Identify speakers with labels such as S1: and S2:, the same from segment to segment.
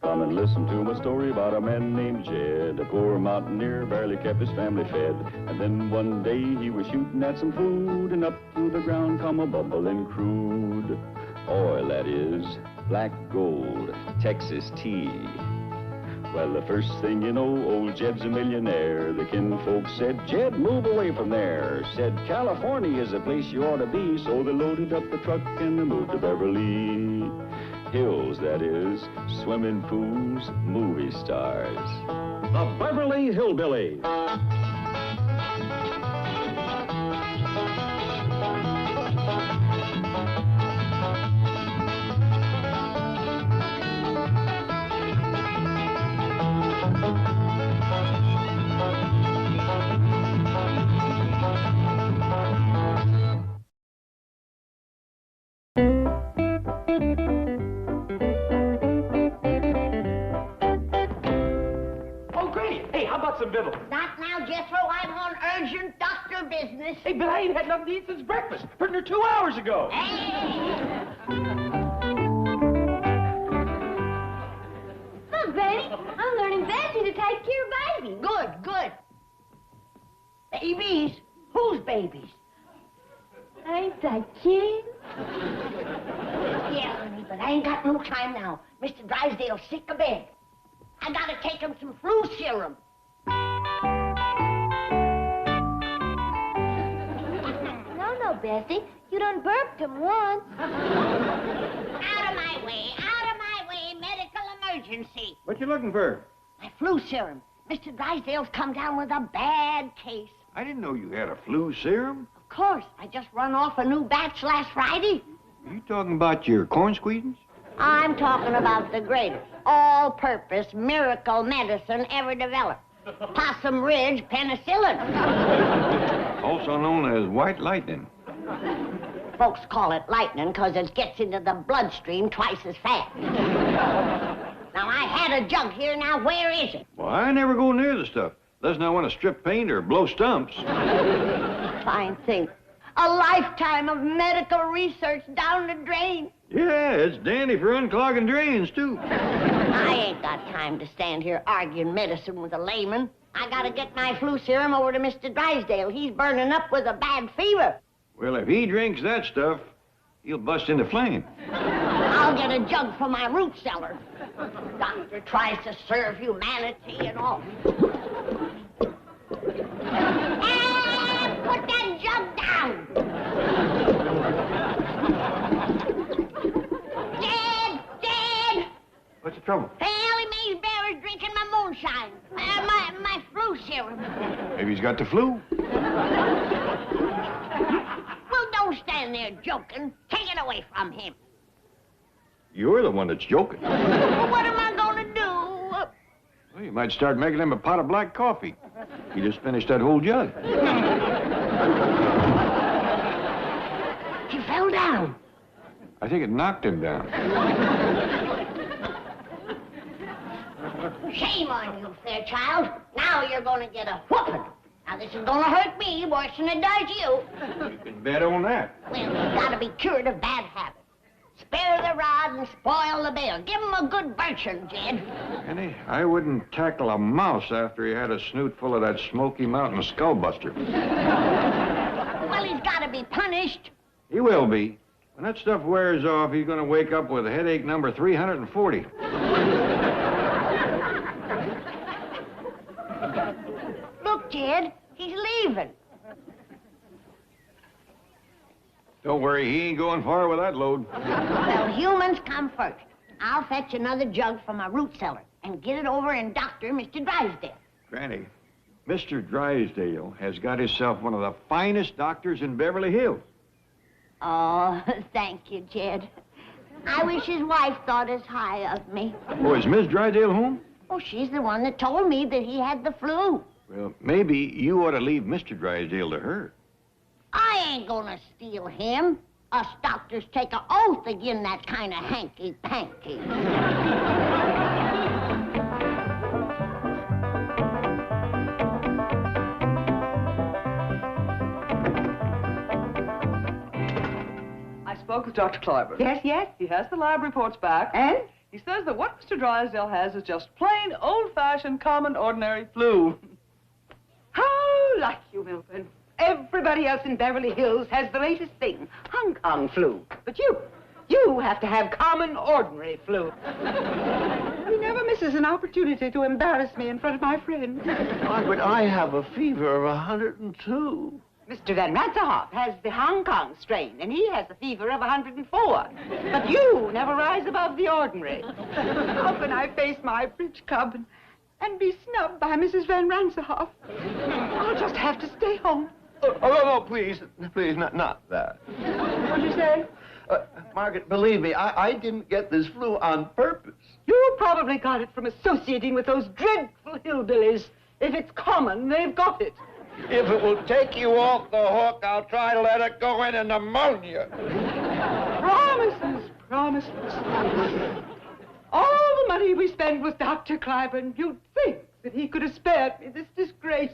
S1: Come and listen to my story about a man named Jed. A poor mountaineer barely kept his family fed. And then one day he was shooting at some food, and up through the ground come a bubbling crude oil, that is, black gold, Texas tea. Well, the first thing you know, old Jed's a millionaire. The kinfolk said, Jed, move away from there. Said, California is the place you ought to be. So they loaded up the truck and they moved to Beverly Hills, that is, swimming pools, movie stars.
S2: The Beverly Hillbillies.
S3: Not now, Jethro. I'm on urgent doctor business.
S4: Hey, but I ain't had nothing to eat since breakfast. Pretty near 2 hours ago.
S3: Hey!
S5: Look, Benny, I'm learning Bessie to take care of babies.
S3: Good, good. Babies? Whose babies?
S5: Ain't they cute?
S3: Yeah, honey, but I ain't got no time now. Mr. Drysdale's sick of bed. I gotta take him some flu serum.
S5: No, Bessie. You done burped him once.
S3: Out of my way, medical emergency.
S6: What you looking for?
S3: My flu serum. Mr. Drysdale's come down with a bad case.
S6: I didn't know you had a flu serum.
S3: Of course, I just run off a new batch last Friday.
S6: Are you talking about your corn squeezins?
S3: I'm talking about the greatest all-purpose miracle medicine ever developed. Possum Ridge penicillin.
S6: Also known as white lightning.
S3: Folks call it lightning because it gets into the bloodstream twice as fast. Now, I had a jug here. Now, where is it?
S6: Well, I never go near the stuff. Unless I want to strip paint or blow stumps.
S3: Fine thing. A lifetime of medical research down the drain.
S6: Yeah, it's dandy for unclogging drains, too.
S3: I ain't got time to stand here arguing medicine with a layman. I gotta get my flu serum over to Mr. Drysdale. He's burning up with a bad fever.
S6: Well, if he drinks that stuff, he'll bust into flame.
S3: I'll get a jug from my root cellar. Doctor tries to serve humanity and all. And put that jug down. Dead.
S6: What's the trouble?
S3: Ellie Mae's bear is drinking my moonshine. My flu serum.
S6: Maybe he's got the flu.
S3: Well, don't stand there joking. Take it away from him.
S6: You're the one that's joking.
S3: Well, what am I going to do?
S6: Well, you might start making him a pot of black coffee. He just finished that whole jug.
S3: He fell down.
S6: I think it knocked him down.
S3: Shame on you, Fairchild. Now you're going to get a whooping. Now, this is going to hurt me worse than it does you.
S6: You can bet on that.
S3: Well, you've got to be cured of bad habits. Spare the rod and spoil the bill. Give him a good birching, Jed.
S6: Annie, I wouldn't tackle a mouse after he had a snoot full of that Smoky Mountain skullbuster.
S3: Well, he's got to be punished.
S6: He will be. When that stuff wears off, he's going to wake up with headache number 340.
S3: Look, Jed, he's leaving.
S6: Don't worry, he ain't going far with that load.
S3: Well, humans come first. I'll fetch another jug from my root cellar and get it over and doctor Mr. Drysdale.
S6: Granny, Mr. Drysdale has got himself one of the finest doctors in Beverly Hills.
S3: Oh, thank you, Jed. I wish his wife thought as high of me.
S6: Oh, is Miss Drysdale home?
S3: Oh, she's the one that told me that he had the flu.
S6: Well, maybe you ought to leave Mr. Drysdale to her.
S3: I ain't gonna steal him. Us doctors take an oath again that kind of hanky-panky.
S4: I spoke with Dr. Kleiber.
S7: Yes, yes.
S4: He has the lab reports back.
S7: And? He says that what Mr. Drysdale has is just plain, old-fashioned, common, ordinary flu.
S8: How like you, Milton. Everybody else in Beverly Hills has the latest thing, Hong Kong flu. But you have to have common, ordinary flu. He never misses an opportunity to embarrass me in front of my friends.
S9: Margaret, I have a fever of 102.
S8: Mr. Van Ratzenhoff has the Hong Kong strain, and he has a fever of 104. But you never rise above the ordinary. How can I face my bridge club and be snubbed by Mrs. Van Ratzenhoff? I'll just have to stay home.
S9: Oh, no, please, not that.
S8: What'd you say?
S9: Margaret, believe me, I didn't get this flu on purpose.
S8: You probably got it from associating with those dreadful hillbillies. If it's common, they've got it.
S9: If it will take you off the hook, I'll try to let it go into pneumonia.
S8: Promises. All the money we spend with Dr. Clampett, you'd think that he could have spared me this disgrace.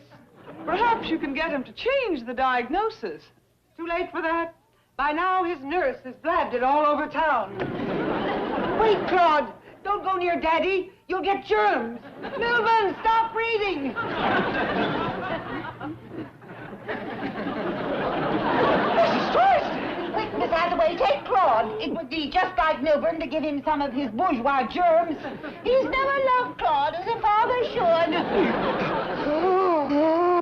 S7: Perhaps you can get him to change the diagnosis.
S8: Too late for that. By now, his nurse has blabbed it all over town. Wait, Claude. Don't go near Daddy. You'll get germs. Milburn, stop breathing. Mrs. Drysdale! Quick, Miss Hathaway, take Claude. It would be just like Milburn to give him some of his bourgeois germs. He's never loved Claude as a father should.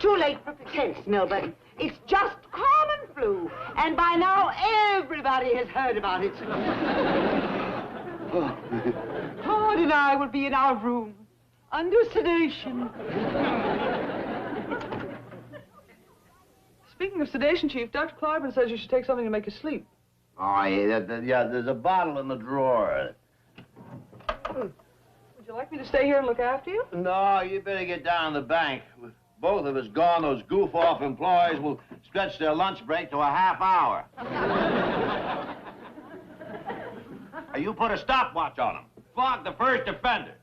S8: Too late for pretense, Milburn. It's just common flu, and by now everybody has heard about it. Claude and I will be in our room, under sedation.
S7: Speaking of sedation, Chief, Dr. Clampett says you should take something to make you sleep.
S9: Oh, yeah, there's a bottle in the drawer.
S7: Would you like me to stay here and look after you?
S9: No, you better get down to the bank. With both of us gone, those goof-off employees will stretch their lunch break to a half hour.
S2: You put a stopwatch on him. Flog the first offender.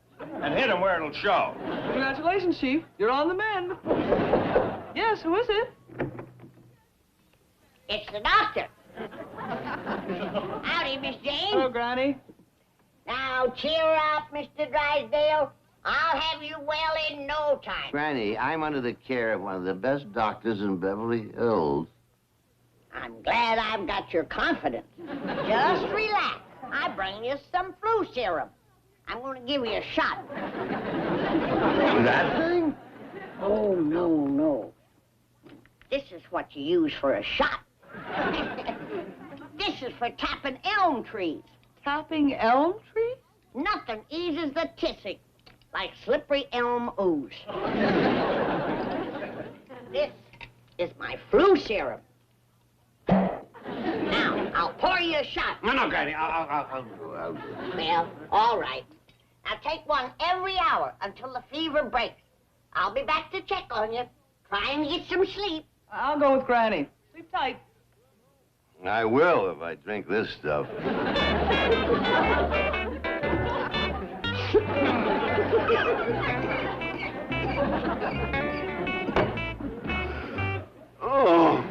S2: And hit him where it'll show.
S7: Congratulations, Chief. You're on the mend. Yes, who is it?
S3: It's the doctor. Howdy, Miss Jane.
S7: Hello, Granny.
S3: Now, cheer up, Mr. Drysdale. I'll have you well in no time.
S9: Granny, I'm under the care of one of the best doctors in Beverly Hills.
S3: I'm glad I've got your confidence. Just relax. I bring you some flu serum. I'm going to give you a shot.
S9: That thing?
S3: Oh, no. This is what you use for a shot. This is for tapping elm trees.
S7: Tapping elm trees?
S3: Nothing eases the tissing like slippery elm ooze. This is my flu serum. Now, I'll pour you a shot.
S9: No, Granny, I'll do.
S3: Well, all right. Now, take one every hour until the fever breaks. I'll be back to check on you. Try and get some sleep.
S7: I'll go with Granny. Sleep tight.
S9: I will if I drink this stuff. Oh,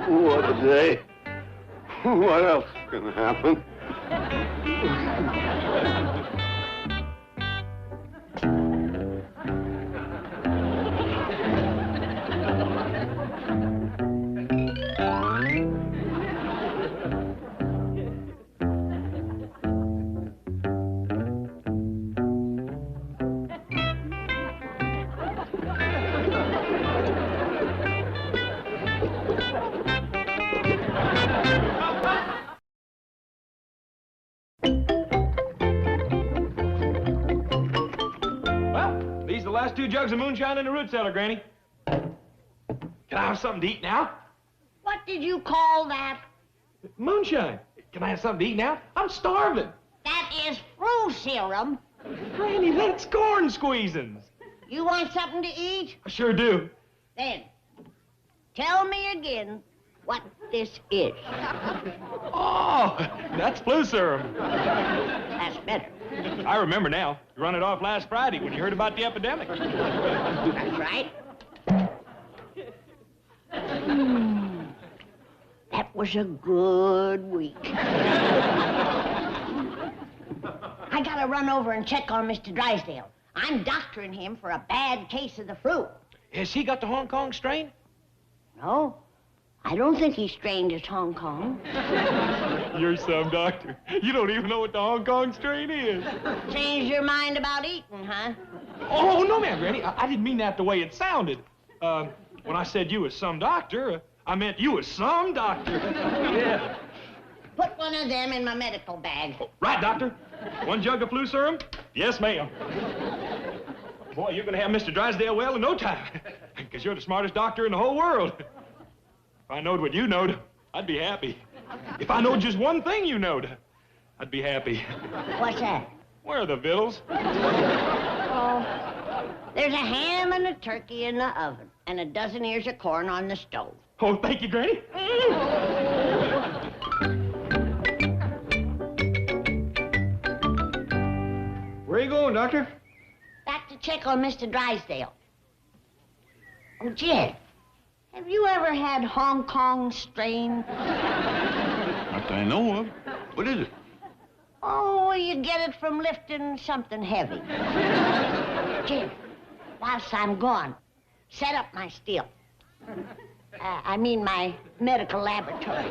S9: what a day. What else is going to happen?
S4: These are the last 2 jugs of moonshine in the root cellar, Granny. Can I have something to eat now?
S3: What did you call that?
S4: Moonshine. Can I have something to eat now? I'm starving.
S3: That is flu serum.
S4: Granny, that's corn squeezins.
S3: You want something to eat?
S4: I sure do.
S3: Then, tell me again what this is.
S4: Oh, that's flu serum.
S3: That's better.
S4: I remember now. You run it off last Friday when you heard about the epidemic.
S3: That's right. That was a good week. I I gotta run over and check on Mr. Drysdale. I'm doctoring him for a bad case of the fruit.
S4: Has he got the Hong Kong strain?
S3: No, I don't think he strained his Hong Kong.
S4: You're some doctor. You don't even know what the Hong Kong strain is.
S3: Changed your mind about eating, huh?
S4: Oh, no, ma'am, Granny. I didn't mean that the way it sounded. When I said you was some doctor, I meant you was some doctor. Yeah.
S3: Put one of them in my medical bag.
S4: Oh, right, doctor. 1 jug of flu serum? Yes, ma'am. Boy, you're going to have Mr. Drysdale well in no time, because you're the smartest doctor in the whole world. If I knowed what you knowed, I'd be happy. If I knowed just one thing you knowed, I'd be happy.
S3: What's that?
S4: Where are the victuals?
S3: Oh, there's a ham and a turkey in the oven, and a dozen ears of corn on the stove.
S4: Oh, thank you, Granny.
S6: Where are you going, Doctor?
S3: Back to check on Mr. Drysdale. Oh, Jed, have you ever had Hong Kong strain?
S6: Not that I know of. What is it?
S3: Oh, you get it from lifting something heavy. Jed, whilst I'm gone, set up my still. I mean my medical laboratory.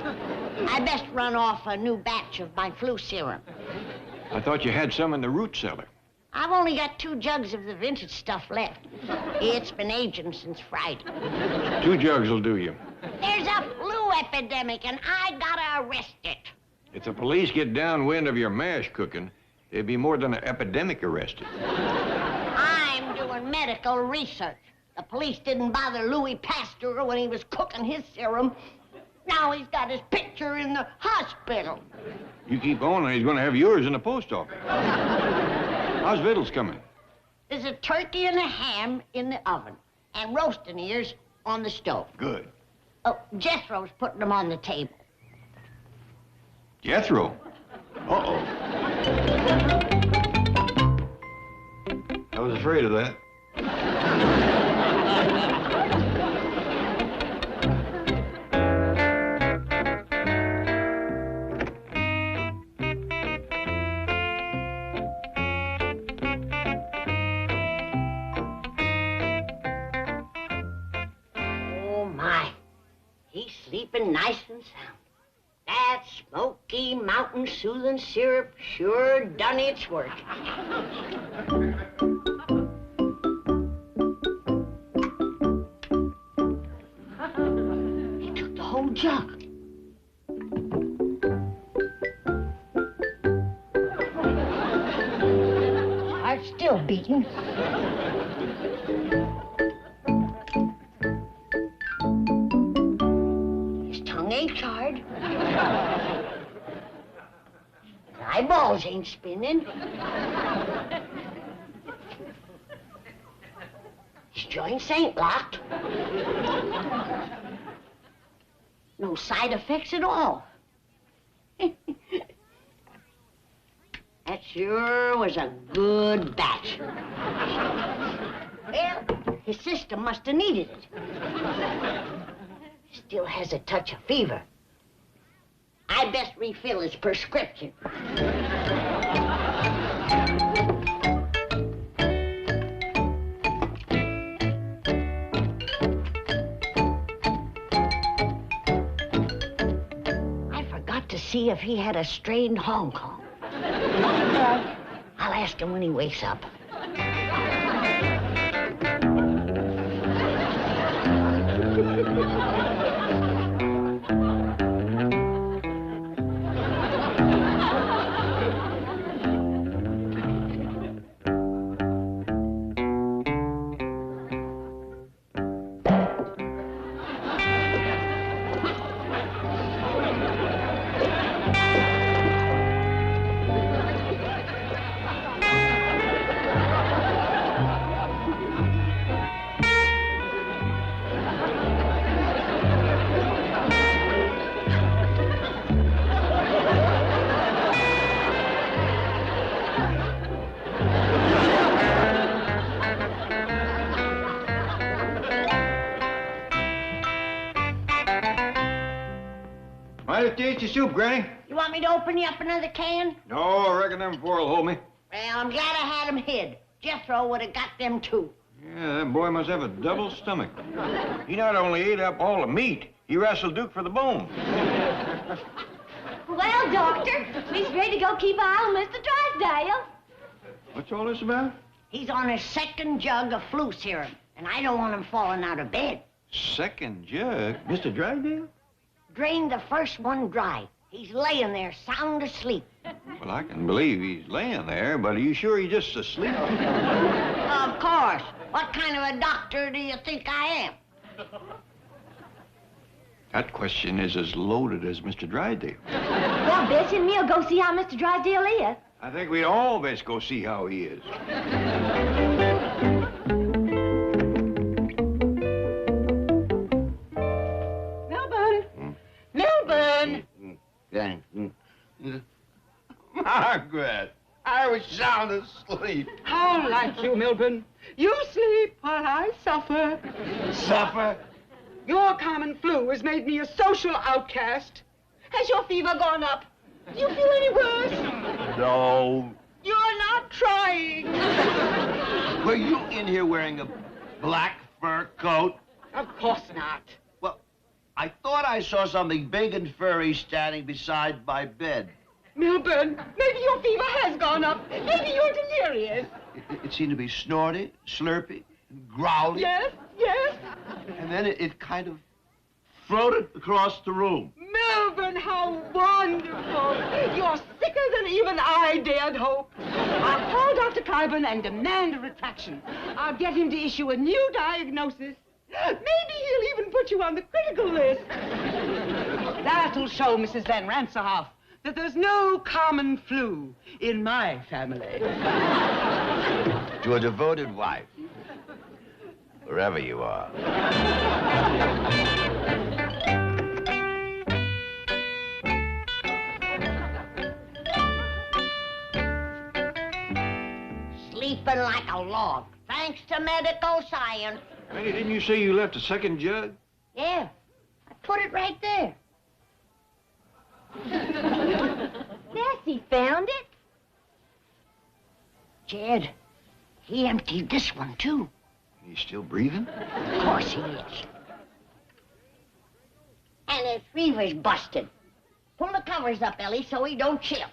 S3: I best run off a new batch of my flu serum.
S6: I thought you had some in the root cellar.
S3: I've only got 2 jugs of the vintage stuff left. It's been aging since Friday.
S6: 2 jugs will do you.
S3: There's a flu epidemic, and I gotta arrest it.
S6: If the police get downwind of your mash cooking, there'd be more than an epidemic arrested.
S3: I'm doing medical research. The police didn't bother Louis Pasteur when he was cooking his serum. Now he's got his picture in the hospital.
S6: You keep on, and he's going to have yours in the post office. How's victuals coming?
S3: There's a turkey and a ham in the oven, and roasting ears on the stove.
S6: Good.
S3: Oh, Jethro's putting them on the table.
S6: Jethro? Uh-oh. I was afraid of that.
S3: Sleeping nice and sound. That Smoky Mountain soothing syrup sure done its work. He took the whole jug. Heart's still beating. Ain't charred. Eyeballs ain't spinning. His joints ain't locked. No side effects at all. That sure was a good batch. Well, his system must have needed it. Still has a touch of fever. I best refill his prescription. I forgot to see if he had a strained Hong Kong. I'll ask him when he wakes up.
S6: Might have tasted soup, Granny.
S3: You want me to open you up another can?
S6: No, I reckon them 4 will hold me.
S3: Well, I'm glad I had them hid. Jethro would have got them, too.
S6: Yeah, that boy must have a double stomach.
S9: He not only ate up all the meat, he wrestled Duke for the bone.
S5: Well, Doctor, we's ready to go keep an eye on Mr. Drysdale.
S6: What's all this about?
S3: He's on his second jug of flu serum, and I don't want him falling out of bed.
S6: Second jug? Mr. Drysdale?
S3: Drained the first one dry. He's laying there sound asleep.
S6: Well, I can believe he's laying there, but are you sure he's just asleep?
S3: Of course. What kind of a doctor do you think I am?
S6: That question is as loaded as Mr. Drysdale.
S5: Well, Bessie and me'll go see how Mr. Drysdale is.
S6: I think we'd all best go see how he is.
S8: Milburn!
S9: Margaret, I was sound asleep.
S8: How like you, Milburn. You sleep while I suffer.
S9: Suffer?
S8: Your common flu has made me a social outcast. Has your fever gone up? Do you feel any worse?
S9: No.
S8: You're not trying.
S9: Were you in here wearing a black fur coat?
S8: Of course not.
S9: Well, I thought I saw something big and furry standing beside my bed.
S8: Milburn, maybe your fever has gone up. Maybe you're delirious.
S9: It seemed to be snorting, slurping, growling.
S8: Yes, yes.
S9: And then it kind of floated across the room.
S8: Milburn, how wonderful. You're sicker than even I dared hope. I'll call Dr. Cliburn and demand a retraction. I'll get him to issue a new diagnosis. Maybe he'll even put you on the critical list. That'll show Mrs. Van Ranserhoff that there's no common flu in my family.
S9: To a devoted wife, wherever you are.
S3: Sleeping like a log, thanks to medical science.
S6: Hey, didn't you say you left a second jug?
S3: Yeah, I put it right there.
S5: Bessie found it.
S3: Jed, he emptied this one, too.
S6: He's still breathing?
S3: Of course he is. And his fever's busted. Pull the covers up, Ellie, so he don't chill.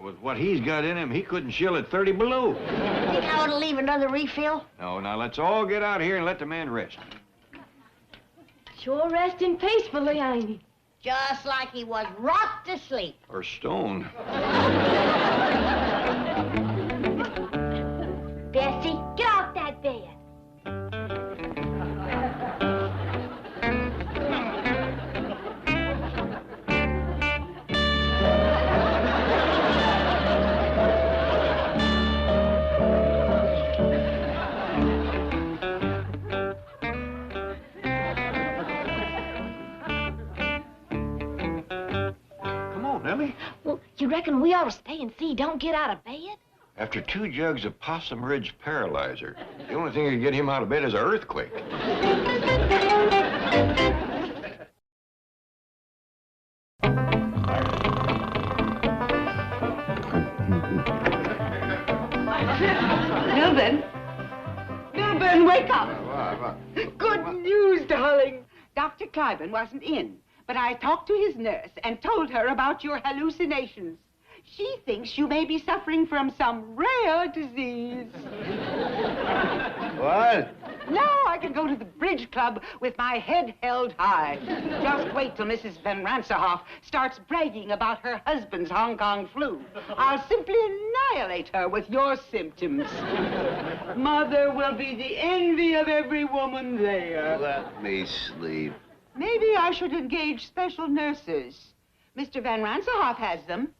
S6: With what he's got in him, he couldn't chill at 30 below.
S3: Think I ought to leave another refill?
S6: No, now let's all get out here and let the man rest.
S5: Sure resting peacefully, ain't he?
S3: Just like he was rocked to sleep.
S6: Or stoned.
S5: Bessie, get off that bed. Well, you reckon we ought to stay and see he don't get out of bed?
S6: After 2 jugs of Possum Ridge Paralyzer, the only thing that can get him out of bed is an earthquake.
S8: Milburn! Milburn, wake up! Good news, darling. Dr. Cliburn wasn't in, but I talked to his nurse and told her about your hallucinations. She thinks you may be suffering from some rare disease.
S9: What?
S8: Now I can go to the bridge club with my head held high. Just wait till Mrs. Van Ranserhoff starts bragging about her husband's Hong Kong flu. I'll simply annihilate her with your symptoms. Mother will be the envy of every woman there.
S9: Let me sleep.
S8: Maybe I should engage special nurses. Mr. Van Ranserhoff has them.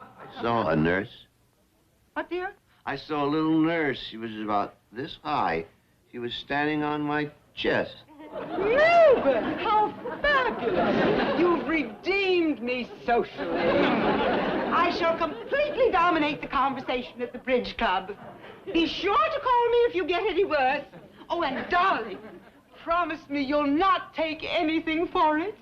S9: I saw a nurse.
S8: What, dear?
S9: I saw a little nurse. She was about this high. She was standing on my chest.
S8: Milburn, how fabulous! You've redeemed me socially. I shall completely dominate the conversation at the bridge club. Be sure to call me if you get any worse. Oh, and darling, promise me you'll not take anything for it.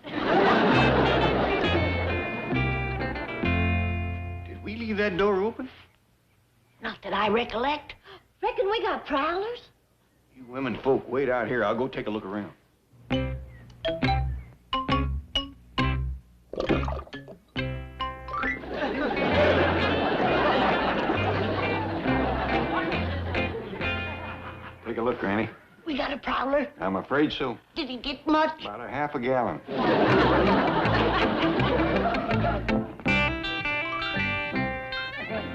S6: Did we leave that door open?
S3: Not that I recollect.
S5: Reckon we got prowlers?
S6: You women folk wait out here. I'll go take a look around. Take a look, Granny.
S3: We got a prowler.
S6: I'm afraid so.
S3: Did he get much?
S6: About a half a gallon.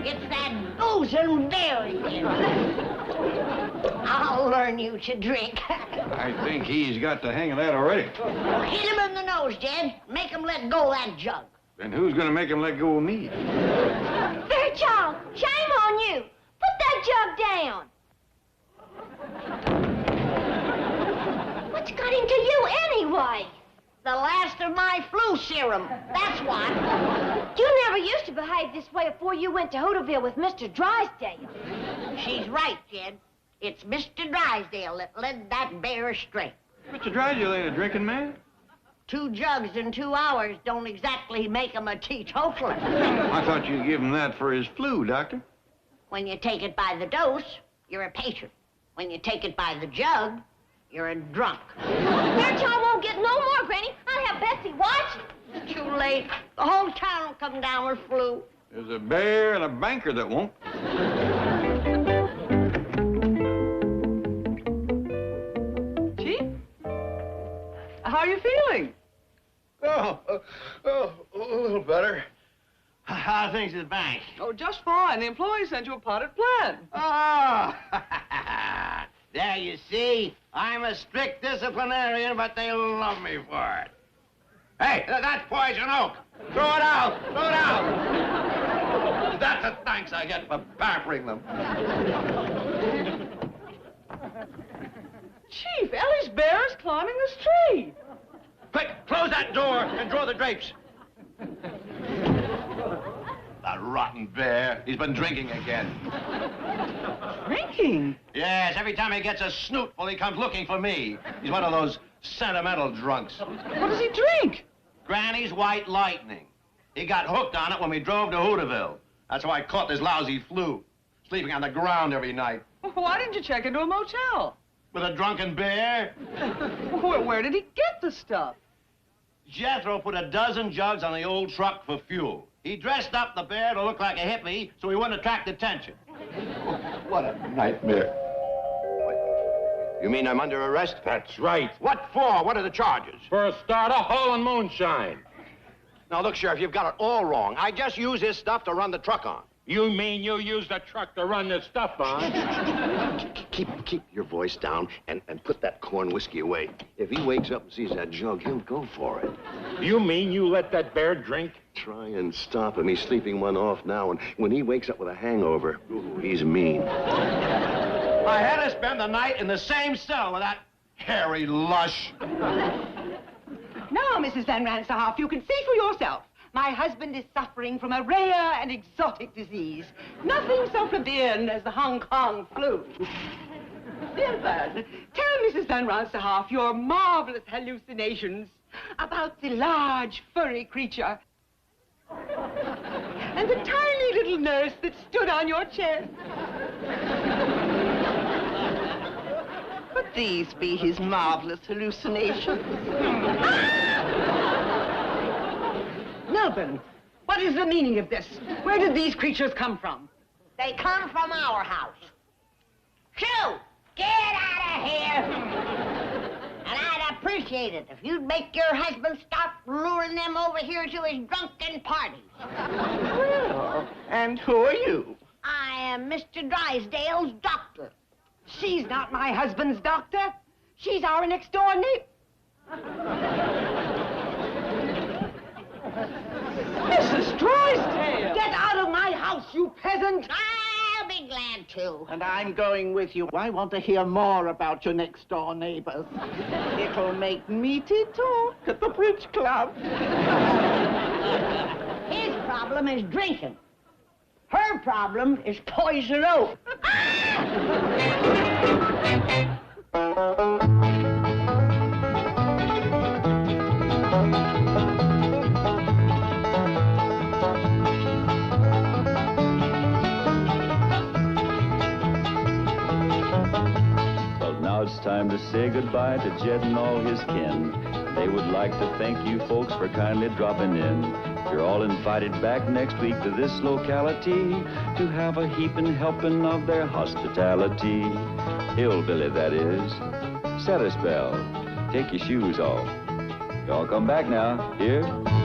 S3: It's that boozing berry. I'll learn you to drink.
S6: I think he's got the hang of that already.
S3: Hit him in the nose, Jed. Make him let go of that jug.
S6: Then who's gonna make him let go of me?
S5: Fairchild, shame on you. Put that jug down. What's got into you anyway?
S3: The last of my flu serum. That's what.
S5: You never used to behave this way before you went to Hooterville with Mr. Drysdale.
S3: She's right, Jed. It's Mr. Drysdale that led that bear astray.
S6: Mr. Drysdale ain't a drinking man.
S3: 2 jugs in 2 hours don't exactly make him a teetotaler.
S6: I thought you'd give him that for his flu, Doctor.
S3: When you take it by the dose, you're a patient. When you take it by the jug, you're a drunk.
S5: Fairchild won't get no more, Granny. I'll have Betsy watch.
S3: It's too late. The whole town will come down with flu.
S6: There's a bear and a banker that won't.
S7: Chief? How are you feeling?
S9: A little better. How are things at the bank?
S7: Oh, just fine. The employees sent you a potted plant.
S9: Oh! There you see. I'm a strict disciplinarian, but they love me for it. Hey, that's poison oak. Throw it out. Throw it out. That's the thanks I get for pampering them.
S7: Chief, Ellie's bear is climbing this tree.
S9: Quick, close that door and draw the drapes. That rotten bear. He's been drinking again.
S7: Drinking?
S9: Yes, every time he gets a snootful, he comes looking for me. He's one of those sentimental drunks.
S7: What does he drink?
S9: Granny's White Lightning. He got hooked on it when we drove to Hooterville. That's how I caught this lousy flu. Sleeping on the ground every night.
S7: Why didn't you check into a motel?
S9: With a drunken bear?
S7: Where did he get the stuff?
S9: Jethro put 12 jugs on the old truck for fuel. He dressed up the bear to look like a hippie so he wouldn't attract attention. What a nightmare. You mean I'm under arrest?
S2: That's right.
S9: What for? What are the charges?
S2: For a starter, hauling moonshine.
S9: Now, look, Sheriff, you've got it all wrong. I just use this stuff to run the truck on.
S2: You mean you use the truck to run this stuff on?
S9: Keep your voice down and put that corn whiskey away. If he wakes up and sees that jug, he'll go for it.
S2: You mean you let that bear drink?
S9: Try and stop him. He's sleeping one off now, and when he wakes up with a hangover, ooh, he's mean. I had to spend the night in the same cell with that hairy lush.
S8: Now, Mrs. Van Ransterhoff, you can see for yourself. My husband is suffering from a rare and exotic disease. Nothing so plebeian as the Hong Kong flu. Dear Bud, tell Mrs. Van Ransterhoff your marvelous hallucinations about the large, furry creature and the tiny little nurse that stood on your chest. Could these be his marvelous hallucinations? Melvin, what is the meaning of this? Where did these creatures come from?
S3: They come from our house. Shoo! Get out of here! And I'd appreciate it if you'd make your husband stop luring them over here to his drunken parties.
S8: Well, and who are you?
S3: I am Mr. Drysdale's doctor.
S8: She's not my husband's doctor. She's our next-door neighbor.
S7: Mrs. Drysdale!
S8: Get out of my house, you peasant!
S3: I'll be glad to.
S10: And I'm going with you. I want to hear more about your next-door neighbors. It'll make meaty talk at the bridge club.
S3: His problem is drinking. Her problem is poison oak.
S1: it's time to say goodbye to Jed and all his kin. They would like to thank you folks for kindly dropping in. You're all invited back next week to this locality to have a heaping helping of their hospitality. Hillbilly, that is. Set a spell. Take your shoes off. Y'all come back now. Here?